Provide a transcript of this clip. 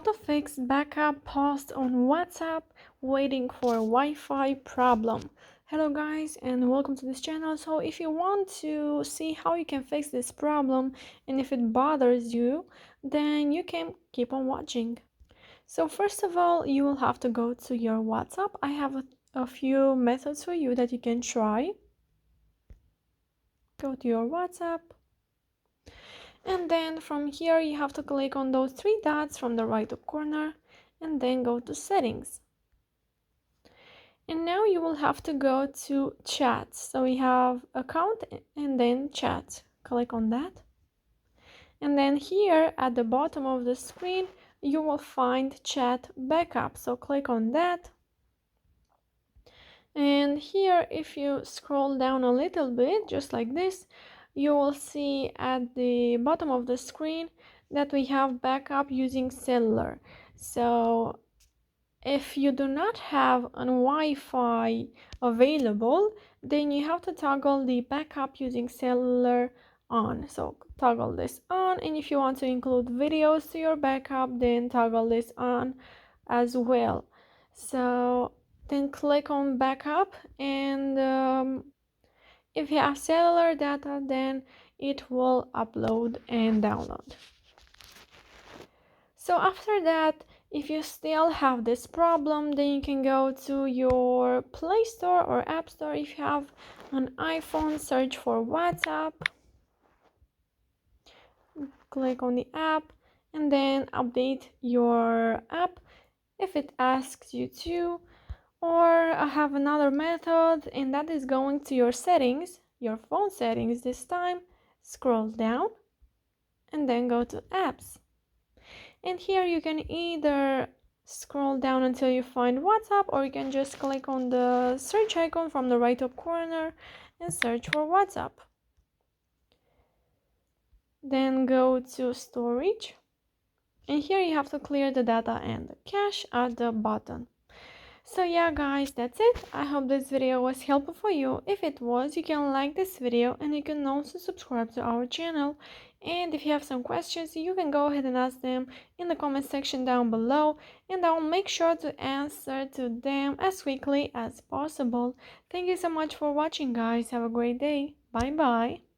to fix backup post on WhatsApp waiting for Wi-Fi problem. Hello guys and welcome to this channel. So if you want to see how you can fix this problem and if it bothers you, then you can keep on watching. So first of all, you will have to go to your WhatsApp. I have a few methods for you that you can try. Go to your WhatsApp. And then from here you have to click on those three dots from the right up corner and then go to settings. And now you will have to go to chat. So we have account and then chat. Click on that. And then here at the bottom of the screen you will find chat backup. So click on that. And here if you scroll down a little bit, just like this, you will see at the bottom of the screen that we have backup using cellular. So if you do not have a Wi-Fi available, then you have to toggle the backup using cellular on. So toggle this on, and if you want to include videos to your backup, then toggle this on as well. So then click on backup, and if you have cellular data, then it will upload and download. So after that, if you still have this problem, then you can go to your Play Store or App Store. If you have an iPhone, search for WhatsApp, click on the app, and then update your app if it asks you to. Or I have another method, and that is going to your settings, your phone settings this time. Scroll down and then go to apps. And here you can either scroll down until you find WhatsApp, or you can just click on the search icon from the right up corner and search for WhatsApp. Then go to storage, and here you have to clear the data and the cache at the bottom. So yeah guys, that's it. I hope this video was helpful for you. If it was, you can like this video and you can also subscribe to our channel. And if you have some questions, you can go ahead and ask them in the comment section down below, and I will make sure to answer to them as quickly as possible. Thank you so much for watching guys. Have a great day. Bye bye.